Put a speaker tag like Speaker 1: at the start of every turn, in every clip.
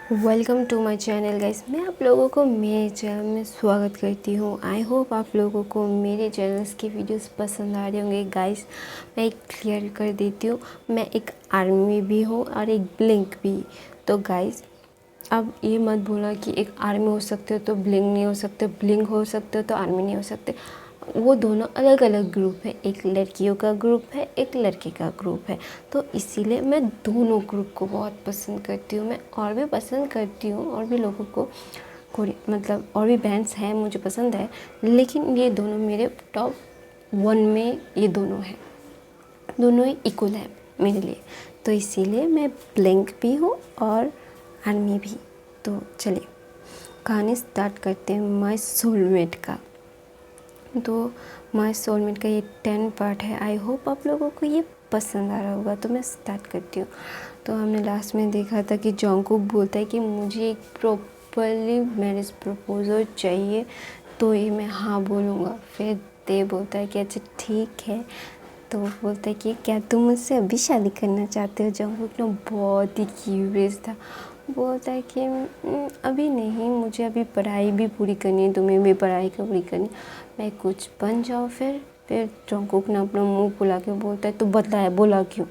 Speaker 1: Welcome to my channel guys. मैं आप लोगों को मेरे चैनल में स्वागत करती हूँ। आई होप आप लोगों को मेरे चैनल्स की वीडियोस पसंद आ रहे होंगे गाइस। मैं एक क्लियर कर देती हूँ, मैं एक आर्मी भी हूँ और एक ब्लिंक भी। तो गाइस अब ये मत बोलना कि एक आर्मी हो सकते हो तो ब्लिंक नहीं हो सकते, ब्लिंक हो सकते हो तो आर्मी नहीं हो सकते। वो दोनों अलग अलग ग्रुप है, एक लड़कियों का ग्रुप है, एक लड़के का ग्रुप है। तो इसीलिए मैं दोनों ग्रुप को बहुत पसंद करती हूँ। मैं और भी पसंद करती हूँ और भी लोगों को मतलब और भी बैंड्स हैं मुझे पसंद है, लेकिन ये दोनों मेरे टॉप 1 में ये दोनों हैं। दोनों ही इक्वल है मेरे लिए। तो इसीलिए मैं ब्लिंक भी हूँ और आर्मी भी। तो चलिए कहानी स्टार्ट करते हैं माय सोलमेट का। तो माय सोलमेट का ये 10 पार्ट है। आई होप आप लोगों को ये पसंद आ रहा होगा। तो मैं स्टार्ट करती हूँ। तो हमने लास्ट में देखा था कि जॉन्गकुक बोलता है कि मुझे एक प्रॉपरली मैरिज प्रपोजल चाहिए तो ये मैं हाँ बोलूँगा। फिर ते बोलता है कि अच्छा ठीक है। तो वो बोलता है कि क्या तुम मुझसे अभी शादी करना चाहते हो। जॉन्गकुक ना बहुत ही क्यूरियस था। बोलता है कि अभी नहीं, मुझे अभी पढ़ाई भी पूरी करनी है, तुम्हें भी पढ़ाई का पूरी करनी है, मैं कुछ बन जाओ। फिर जॉन्गकुक ने अपना मुंह फुला के बोलता है तो बताया बोला क्यों।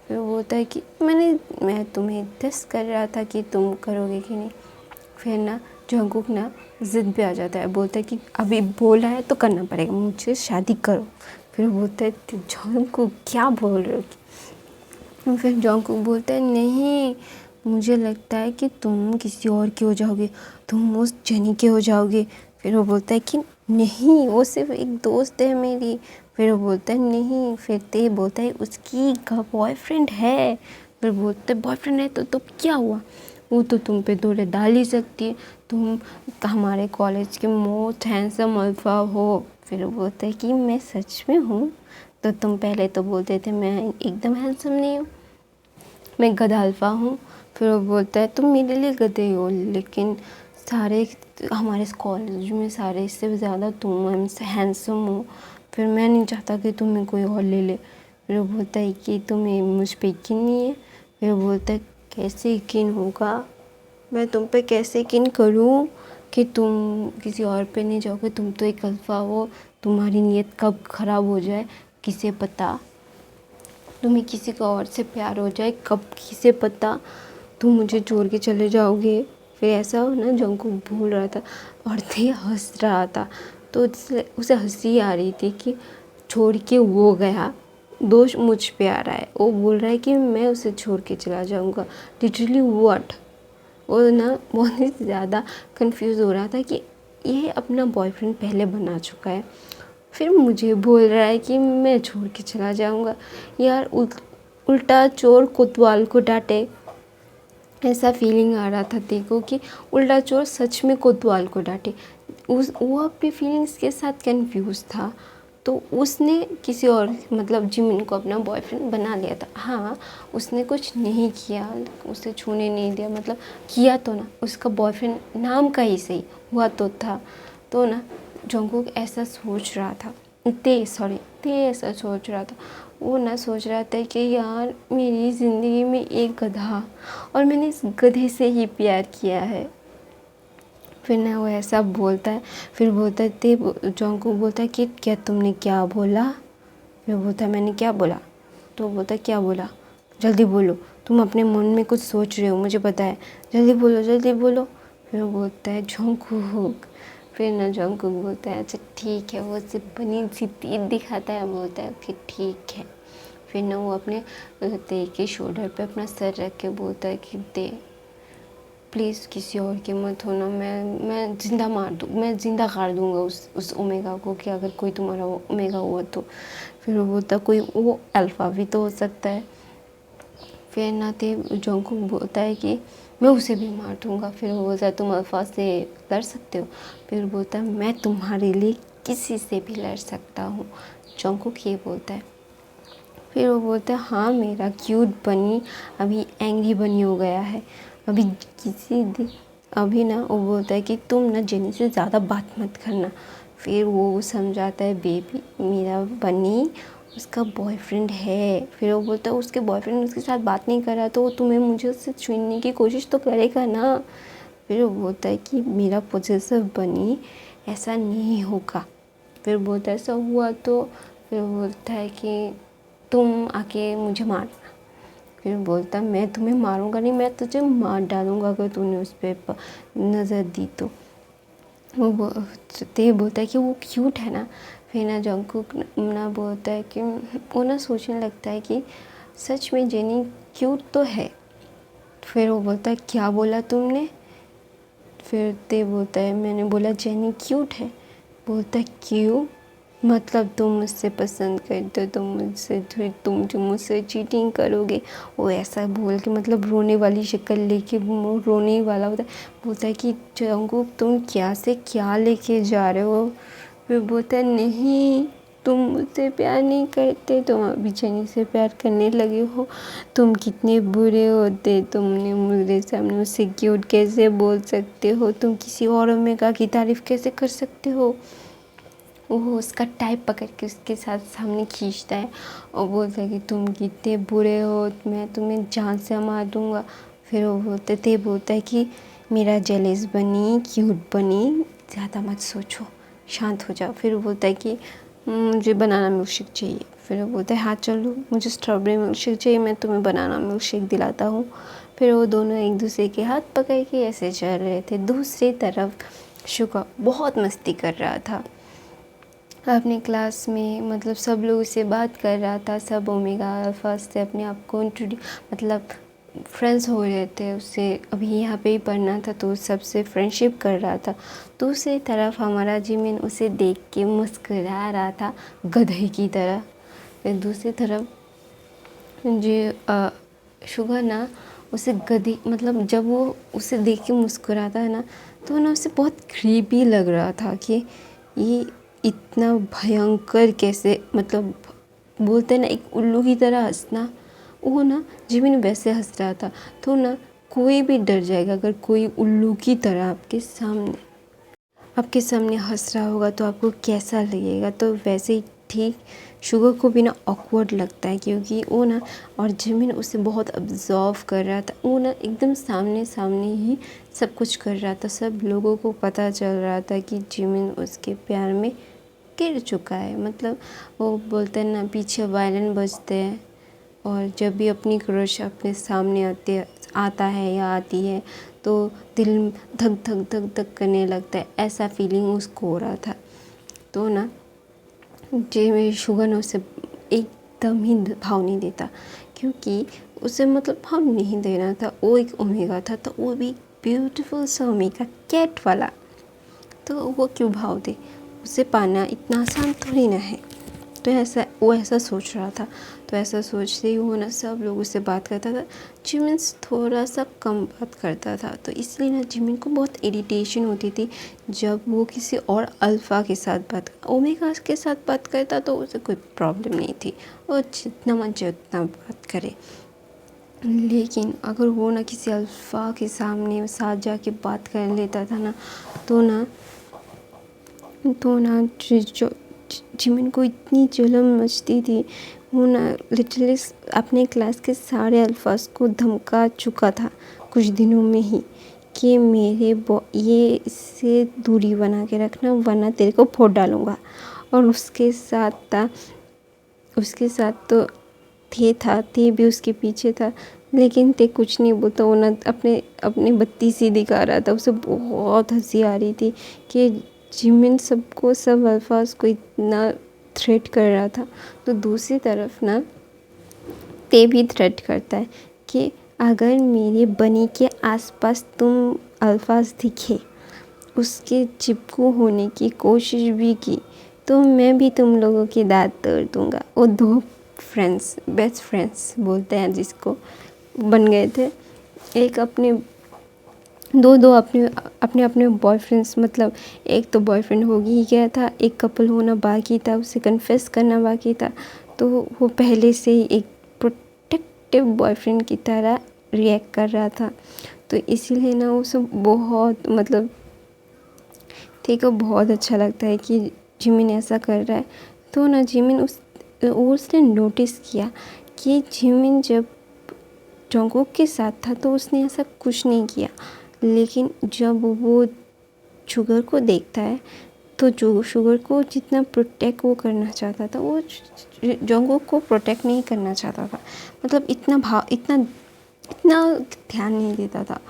Speaker 1: फिर बोलता है कि मैं तुम्हें टेस्ट कर रहा था कि तुम करोगे कि नहीं। फिर ना जॉन्गकुक ना ज़िद पे आ जाता है, बोलता है कि अभी बोला है तो करना पड़ेगा, मुझसे शादी करो। फिर बोलता है जॉन्गकुक क्या बोल रहे हो। फिर जॉन्गकुक बोलता है नहीं, मुझे लगता है कि तुम किसी और के हो जाओगे, तुम उस जेनी के हो जाओगे। फिर वो बोलता है कि नहीं, वो सिर्फ एक दोस्त है मेरी। फिर वो बोलता है नहीं। फिर ते बोलता है उसकी का बॉयफ्रेंड है। फिर बोलते है बॉयफ्रेंड है तो क्या हुआ, वो तो तुम पे दौड़े डाल ही सकती है, तुम हमारे कॉलेज के मोस्ट हैंडसम अल्फा हो। फिर वो बोलता है कि मैं सच में हूँ। तो तुम पहले तो बोलते थे मैं एकदम हैंडसम नहीं हूँ, मैं गधा अल्फा हूँ। फिर वो बोलता है तुम मेरे लिए गधे हो, लेकिन सारे हमारे कॉलेज में सारे इससे ज़्यादा तुम हैंडसम हो। फिर मैं नहीं चाहता कि तुम्हें कोई और ले ले। फिर वो बोलता है कि तुम्हें मुझ पे यकीन नहीं है। फिर वो बोलता है कैसे यकीन होगा, मैं तुम पे कैसे यकीन करूँ कि तुम किसी और पे नहीं जाओगे, तुम तो एक अल्फा हो, तुम्हारी नीयत कब ख़राब हो जाए किसे पता, तुम्हें किसी का और से प्यार हो जाए कब किसे पता, तुम मुझे छोड़ के चले जाओगे। फिर ऐसा हो ना जॉन्गकुक बोल रहा था और ते हंस रहा था। तो उसे हंसी आ रही थी कि छोड़ के वो गया, दोष मुझ पे आ रहा है। वो बोल रहा है कि मैं उसे छोड़ के चला जाऊँगा। Literally what. वो ना बहुत ही ज़्यादा कंफ्यूज हो रहा था कि ये अपना बॉयफ्रेंड पहले बना चुका है, फिर मुझे बोल रहा है कि मैं छोड़ के चला जाऊँगा। यार उल्टा चोर कोतवाल को डांटे, ऐसा फीलिंग आ रहा था देखो कि उल्टा चोर सच में कोतवाल को डांटे। वो अपनी फीलिंग्स के साथ कंफ्यूज था। तो उसने किसी और मतलब जिमिन को अपना बॉयफ्रेंड बना लिया था। हाँ, उसने कुछ नहीं किया, उसे छूने नहीं दिया, मतलब किया तो ना, उसका बॉयफ्रेंड नाम का ही सही हुआ तो था। तो ना जॉन्गकुक ऐसा सोच रहा था, ते ऐसा सोच रहा था। वो ना सोच रहा था कि यार मेरी ज़िंदगी में एक गधा और मैंने इस गधे से ही प्यार किया है। फिर ना वो ऐसा बोलता है। फिर बोलता है ते जॉन्गकुक बोलता है कि क्या तुमने क्या बोला। फिर बोलता है मैंने क्या बोला। तो बोलता है क्या बोला, जल्दी बोलो, तुम अपने मन में कुछ सोच रहे हो मुझे पता है, जल्दी बोलो जल्दी बोलो। फिर बोलता है जॉन्गकुक। फिर ना जॉन्गकुक बोलता है अच्छा ठीक है, वो सिर्फ बनी सी तीर दिखाता है, बोलता है कि ठीक है। फिर ना वो अपने ते के शोल्डर पे अपना सर रख के बोलता है कि ते प्लीज़ किसी और की मत होना, मैं ज़िंदा मार दूँ, मैं ज़िंदा कर दूँगा उस ओमेगा को कि अगर कोई तुम्हारा ओमेगा हुआ तो। फिर वो बोलता कोई वो अल्फ़ा भी तो हो सकता है। फिर ना ते जॉन्गकुक बोलता है कि मैं उसे भी मार दूँगा। फिर वो बोलता है तुम अल्फ़ा से लड़ सकते हो। फिर बोलता है मैं तुम्हारे लिए किसी से भी लड़ सकता हूँ। जॉन्गकुक ये बोलता है। फिर वो बोलता है हाँ मेरा क्यूट बनी अभी एंग्री बनी हो गया है, अभी ना वो बोलता है कि तुम ना जेनी से ज़्यादा बात मत करना। फिर वो समझाता है बेबी मेरा बनी उसका बॉयफ्रेंड है। फिर वो बोलता है उसके बॉयफ्रेंड उसके साथ बात नहीं कर रहा तो तुम्हें मुझे उससे छीनने की कोशिश तो करेगा ना। फिर वो बोलता है कि मेरा पॉसेसिव बनी, ऐसा नहीं होगा। फिर बोलता है ऐसा हुआ तो फिर बोलता है कि तुम आके मुझे मारना। फिर बोलता है मैं तुम्हें मारूंगा नहीं, मैं तुझे मार डालूंगा अगर तूने उस पर नज़र दी तो। वो ते बोलता है कि वो क्यूट है ना। फिर ना जंगकुक ना बोलता है कि वो ना सोचने लगता है कि सच में जेनी क्यूट तो है। फिर वो बोलता है क्या बोला तुमने। फिर ते बोलता है मैंने बोला जेनी क्यूट है। बोलता है क्यों, मतलब तुम मुझसे पसंद करते हो, तुम जो मुझसे चीटिंग करोगे। वो ऐसा बोल के मतलब रोने वाली शक्ल लेके वो रोने वाला होता है। बोलता है कि जंगकुक तुम क्या से क्या लेके जा रहे हो। फिर बोलता है नहीं तुम मुझसे प्यार नहीं करते, तुम अभी जेनी से प्यार करने लगे हो। तुम कितने बुरे होते, तुमने मेरे सामने मुझसे क्यूट कैसे बोल सकते हो, तुम किसी और ओमेगा की तारीफ़ कैसे कर सकते हो। वो उसका टाइप पकड़ के उसके साथ सामने खींचता है और बोलता है कि तुम कितने बुरे हो, मैं तुम्हें जान से मार दूँगा। फिर वो बोलता है कि मेरा जेलिस बनी, क्यूट बनी, ज़्यादा मत सोचो, शांत हो जाओ। फिर वो बोलता है कि मुझे बनाना मिल्क शेक चाहिए। फिर वो बोलता है हाँ चलो, मुझे स्ट्रॉबेरी मिल्क शेक चाहिए, मैं तुम्हें बनाना मिल्क शेक दिलाता हूँ। फिर वो दोनों एक दूसरे के हाथ पकड़ के ऐसे चल रहे थे। दूसरी तरफ शुगा बहुत मस्ती कर रहा था अपने क्लास में, मतलब सब लोग उससे बात कर रहा था, सब ओमेगा अल्फा से अपने आप को मतलब फ्रेंड्स हो रहे थे उससे। अभी यहाँ पे ही पढ़ना था तो सबसे फ्रेंडशिप कर रहा था। दूसरी तरफ हमारा जिमिन उसे देख के मुस्कुरा रहा था गधे की तरह। फिर दूसरी तरफ जो शुगर ना उसे गधी, मतलब जब वो उसे देख के मुस्कुराता है ना तो ना उसे बहुत क्रीपी लग रहा था कि ये इतना भयंकर कैसे, मतलब बोलते ना एक उल्लू की तरह हंसना, वो ना जिमिन वैसे हंस रहा था। तो ना कोई भी डर जाएगा अगर कोई उल्लू की तरह आपके सामने हंस रहा होगा तो आपको कैसा लगेगा। तो वैसे ही ठीक शुगर को भी ना ऑकवर्ड लगता है क्योंकि वो ना, और जिमिन उसे बहुत ऑब्जर्व कर रहा था। वो ना एकदम सामने सामने ही सब कुछ कर रहा था। सब लोगों को पता चल रहा था कि जिमिन उसके प्यार में गिर चुका है। मतलब वो बोलते हैं ना पीछे वायलिन बजते हैं और जब भी अपनी क्रश अपने सामने आता है या आती है तो दिल धक धक धक धक करने लगता है, ऐसा फीलिंग उसको हो रहा था। तो ना मेरी शुगर ने उसे एकदम ही भाव नहीं देता क्योंकि उसे मतलब भाव नहीं देना था। वो एक ओमेगा था तो वो भी ब्यूटीफुल सा ओमेगा कैट वाला, तो वो क्यों भाव दे, उसे पाना इतना आसान थोड़ी ना है। तो वो ऐसा सोच रहा था। तो ऐसा सोचते ही वो ना सब लोग उससे बात करता था। जिमिन थोड़ा सा कम बात करता था तो इसलिए ना जिमिन को बहुत इरिटेशन होती थी जब वो किसी और अल्फ़ा के साथ ओमेगा के साथ बात करता तो उसे कोई प्रॉब्लम नहीं थी, और जितना मन चाहे उतना बात करे। लेकिन अगर वो ना किसी अल्फ़ा के सामने साथ जाके बात कर लेता था ना तो ना जो जिमिन को इतनी जलन मचती थी। वो ना लिटरली अपने क्लास के सारे अल्फाज को धमका चुका था कुछ दिनों में ही कि ये इससे दूरी बना के रखना वरना तेरे को फोड़ डालूँगा। और उसके साथ तो थे भी उसके पीछे था, लेकिन ते कुछ नहीं बोलता। वो ना अपने बत्ती सी दिखा रहा था। उसे बहुत हंसी आ रही थी कि जिमिन सब अल्फाज को इतना थ्रेट कर रहा था। तो दूसरी तरफ ना ते भी थ्रेट करता है कि अगर मेरे बनी के आसपास तुम अल्फाज दिखे, उसके चिपकू होने की कोशिश भी की तो मैं भी तुम लोगों की दांत तोड़ दूँगा। वो दो फ्रेंड्स, बेस्ट फ्रेंड्स बोलते हैं जिसको, बन गए थे। एक अपने अपने बॉयफ्रेंड्स, मतलब एक तो बॉयफ्रेंड हो ही गया था, एक कपल होना बाकी था, उसे कन्फेस करना बाकी था। तो वो पहले से ही एक प्रोटेक्टिव बॉयफ्रेंड की तरह रिएक्ट कर रहा था। तो इसीलिए ना उसे बहुत, मतलब ठीक है, बहुत अच्छा लगता है कि जिमिन ऐसा कर रहा है। तो ना जिमिन उसने नोटिस किया कि जिमिन जब जंगकुक के साथ था तो उसने ऐसा कुछ नहीं किया, लेकिन जब वो शुगर को देखता है तो जो शुगर को जितना प्रोटेक्ट वो करना चाहता था वो जंगकुक को प्रोटेक्ट नहीं करना चाहता था, मतलब इतना ध्यान नहीं देता था।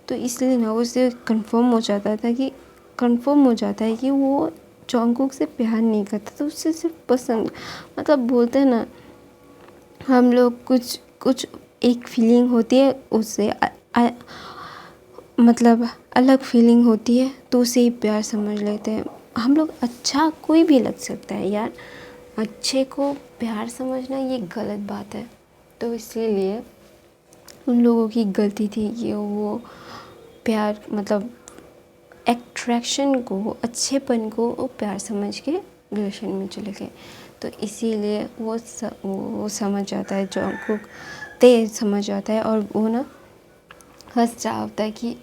Speaker 1: तो इसलिए ना उसे कंफर्म हो जाता है कि वो जंगकुक से प्यार नहीं करता, तो उससे सिर्फ पसंद, मतलब बोलते हैं ना हम लोग कुछ एक फीलिंग होती है उससे मतलब अलग फीलिंग होती है तो उसे ही प्यार समझ लेते हैं हम लोग। अच्छा कोई भी लग सकता है यार, अच्छे को प्यार समझना ये गलत बात है। तो इसीलिए उन लोगों की गलती थी कि वो प्यार मतलब एट्रैक्शन को, अच्छेपन को वो प्यार समझ के रिलेशन में चले गए। तो इसीलिए वो समझ जाता है, जंगकुक तेज समझ जाता है और वो ना हंस रहा होता है कि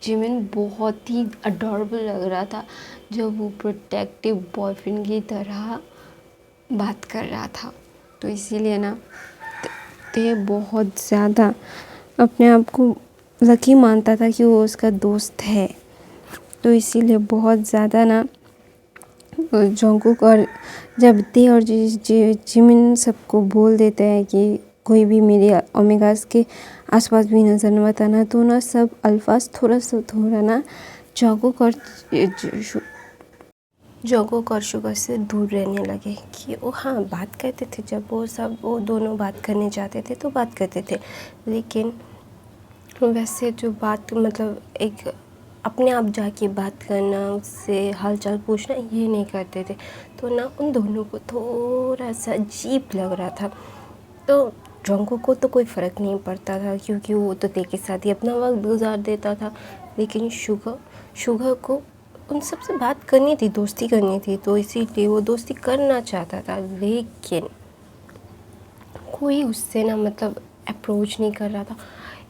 Speaker 1: जिमिन बहुत ही अडोरेबल लग रहा था जब वो प्रोटेक्टिव बॉयफ्रेंड की तरह बात कर रहा था। तो इसीलिए ना ते बहुत ज़्यादा अपने आप को लकी मानता था कि वो उसका दोस्त है। तो इसीलिए बहुत ज़्यादा ना जंगकुक और जब ते और जिमिन सबको बोल देते हैं कि कोई भी मेरे ओमेगास के आसपास भी नज़र न बताना, तो ना सब अल्फाज थोड़ा ना जंगकुक और शुगर से दूर रहने लगे कि वो हाँ बात करते थे, जब वो दोनों बात करने जाते थे तो बात करते थे, लेकिन वैसे जो बात मतलब एक अपने आप जाके बात करना, उससे हालचाल पूछना ये नहीं करते थे। तो ना उन दोनों को थोड़ा सा अजीब लग रहा था। तो जंगकुक को तो कोई फ़र्क नहीं पड़ता था क्योंकि वो तो ते के साथ ही अपना वक्त गुजार देता था, लेकिन शुगर को उन सब से बात करनी थी, दोस्ती करनी थी, तो इसीलिए वो दोस्ती करना चाहता था, लेकिन कोई उससे ना मतलब अप्रोच नहीं कर रहा था।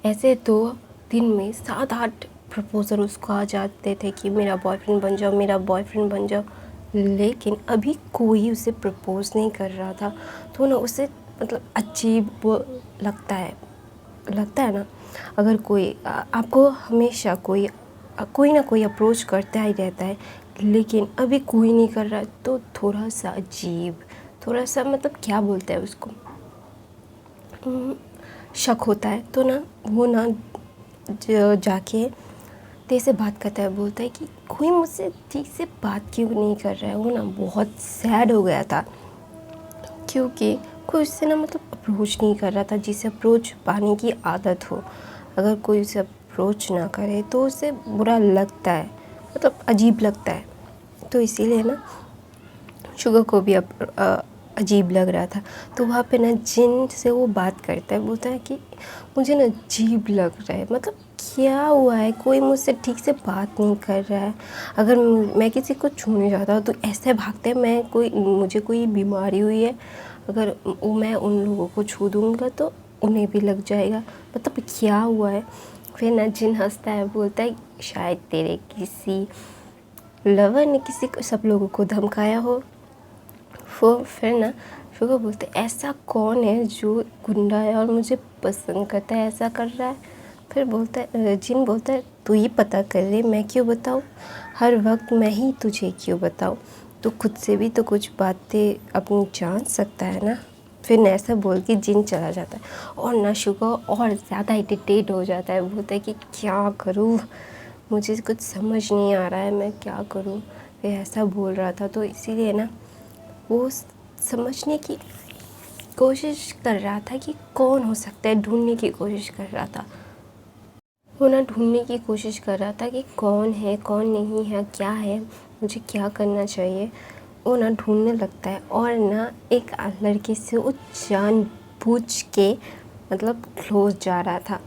Speaker 1: ऐसे 2 दिन में 7-8 प्रपोज़ल उसको आ जाते थे कि मेरा बॉयफ्रेंड बन जाओ, लेकिन अभी कोई उसे प्रपोज़ नहीं कर रहा था। तो ना उसे मतलब अजीब लगता है ना, अगर कोई आपको हमेशा कोई ना कोई अप्रोच करता ही रहता है, लेकिन अभी कोई नहीं कर रहा, तो थोड़ा सा अजीब, थोड़ा सा मतलब क्या बोलते हैं उसको, शक होता है। तो ना वो ना जाके ते से बात करता है, बोलता है कि कोई मुझसे ठीक से बात क्यों नहीं कर रहा है। वो ना बहुत सैड हो गया था क्योंकि कोई उससे ना मतलब अप्रोच नहीं कर रहा था, जिसे अप्रोच पाने की आदत हो। अगर कोई उसे अप्रोच ना करे तो उसे बुरा लगता है, मतलब अजीब लगता है। तो इसीलिए ना शुगर को भी अजीब लग रहा था। तो वहाँ पे ना जिन से वो बात करता है, बोलता है कि मुझे ना अजीब लग रहा है, मतलब क्या हुआ है, कोई मुझसे ठीक से बात नहीं कर रहा है। अगर मैं किसी को छूने जाता हूँ तो ऐसे भागते हैं मुझे कोई बीमारी हुई है, अगर मैं उन लोगों को छू दूँगा तो उन्हें भी लग जाएगा, मतलब क्या हुआ है। फिर ना जिन हंसता है, बोलता है शायद तेरे किसी लवर ने किसी को सब लोगों को धमकाया हो। फिर ना शुगर बोलते ऐसा कौन है जो गुंडा है और मुझे पसंद करता है, ऐसा कर रहा है। फिर जिन बोलता है तू ही पता कर ले, मैं क्यों बताऊँ, हर वक्त मैं ही तुझे क्यों बताऊँ, तो खुद से भी तो कुछ बातें अपनी जान सकता है ना। फिर ना ऐसा बोल के जिन चला जाता है और ना शुगर और ज़्यादा इरिटेट हो जाता है, बोलता है कि क्या करूँ, मुझे कुछ समझ नहीं आ रहा है, मैं क्या करूँ। फिर ऐसा बोल रहा था, तो इसीलिए ना वो समझने की कोशिश कर रहा था कि कौन हो सकता है, ढूंढने की कोशिश कर रहा था। वो ना ढूंढने की कोशिश कर रहा था कि कौन है कौन नहीं है, क्या है, मुझे क्या करना चाहिए। वो ना ढूंढने लगता है और ना एक लड़के से वो जानबूझ के मतलब क्लोज जा रहा था।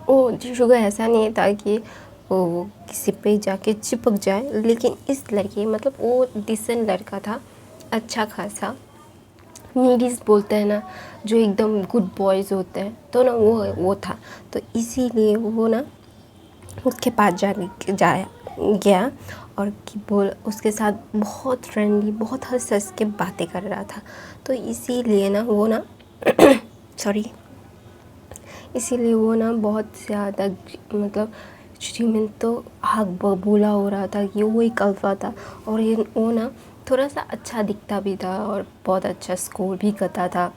Speaker 1: वो शुगर ऐसा नहीं था कि वो किसी पे जाके चिपक जाए, लेकिन इस लड़के मतलब वो डिसेंट लड़का था, अच्छा खासा, नीडीज बोलते हैं ना, जो एकदम गुड बॉयज़ होते हैं, तो ना वो था। तो इसीलिए वो ना उसके पास गया और कि बोल उसके साथ बहुत फ्रेंडली, बहुत हंस हंस के बातें कर रहा था। तो इसीलिए ना वो ना सॉरी इसीलिए वो ना बहुत ज़्यादा मतलब जिमिन तो आग बबूला हो रहा था कि वो एक अल्फ़ा था, और ये वो ना थोड़ा सा अच्छा दिखता भी था और बहुत अच्छा स्कोर भी करता था।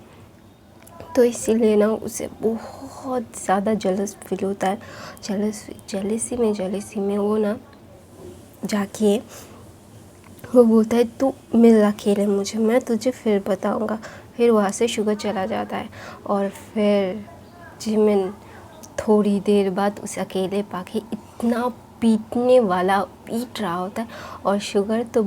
Speaker 1: तो इसीलिए ना उसे बहुत ज़्यादा जलस फील होता है। जेलेसी में वो ना जाके वो बोलता है तू मिल अकेले मुझे, मैं तुझे फिर बताऊंगा। फिर वहाँ से शुगर चला जाता है और फिर जिमिन थोड़ी देर बाद उसे अकेले पाके इतना पीटने वाला पीट रहा होता है, और शुगर तो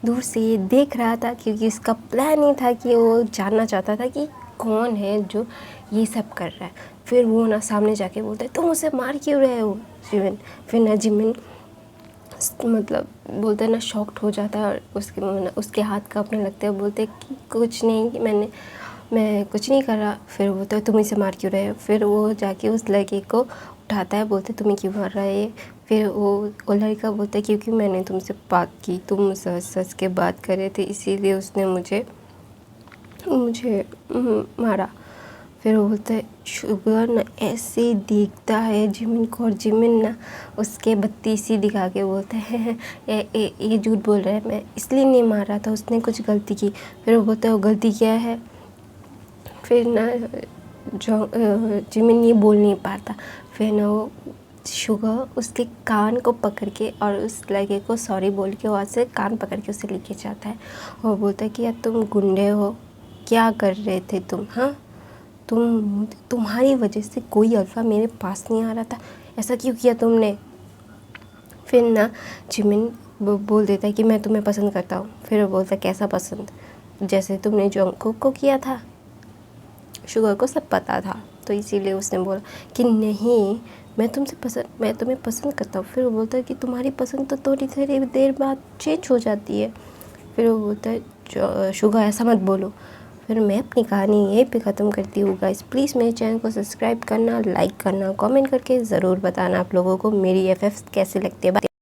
Speaker 1: दूर से ये देख रहा था क्योंकि उसका प्लान ही था कि वो जानना चाहता था कि कौन है जो ये सब कर रहा है। फिर वो ना सामने जाके बोलता है तुम उसे मार क्यों रहे हो जिमिन। फिर ना जिमिन मतलब बोलते हैं ना शॉक्ड हो जाता है और उसके हाथ कांपने लगते हैं। बोलते कि कुछ नहीं, मैं कुछ नहीं कर रहा। फिर बोलता है तुम इसे मार क्यों रहे हो। फिर वो जाके उस लड़के को उठाता है, बोलते तुम्हें क्यों मार रहा है। फिर वो लड़का बोलता है क्योंकि मैंने तुमसे बात की, तुम सच के बात कर रहे थे, इसीलिए उसने मुझे मारा। फिर वो बोलता है शुगर ना ऐसे देखता है जिमिन को, और जिमिन ना उसके बत्तीसी दिखा के बोलता है ये झूठ बोल रहा है, मैं इसलिए नहीं मार रहा था, उसने कुछ गलती की। फिर वो बोलता है वो गलती क्या है। फिर ना जिमिन ये बोल नहीं पाता। फिर ना वो शुगर उसके कान को पकड़ के और उस लड़के को सॉरी बोल के वहाँ से कान पकड़ के उसे लेके जाता है और बोलता है कि यार तुम गुंडे हो, क्या कर रहे थे तुम, हाँ तुम्हारी वजह से कोई अल्फ़ा मेरे पास नहीं आ रहा था, ऐसा क्यों किया तुमने। फिर ना जिमिन बोल देता है कि मैं तुम्हें पसंद करता हूँ। फिर वो बोलता है कैसा पसंद, जैसे तुमने जंगकुक को किया था। शुगर को सब पता था, तो इसीलिए उसने बोला कि नहीं मैं तुम्हें पसंद करता हूँ। फिर वो बोलता है कि तुम्हारी पसंद तो थोड़ी थोड़ी देर बाद चेंज हो जाती है। फिर वो बोलता है शुगर ऐसा मत बोलो। फिर मैं अपनी कहानी यहीं पे ख़त्म करती हूँ गाइस। प्लीज़ मेरे चैनल को सब्सक्राइब करना, लाइक करना, कमेंट करके ज़रूर बताना आप लोगों को मेरी एफएफ कैसे लगती है।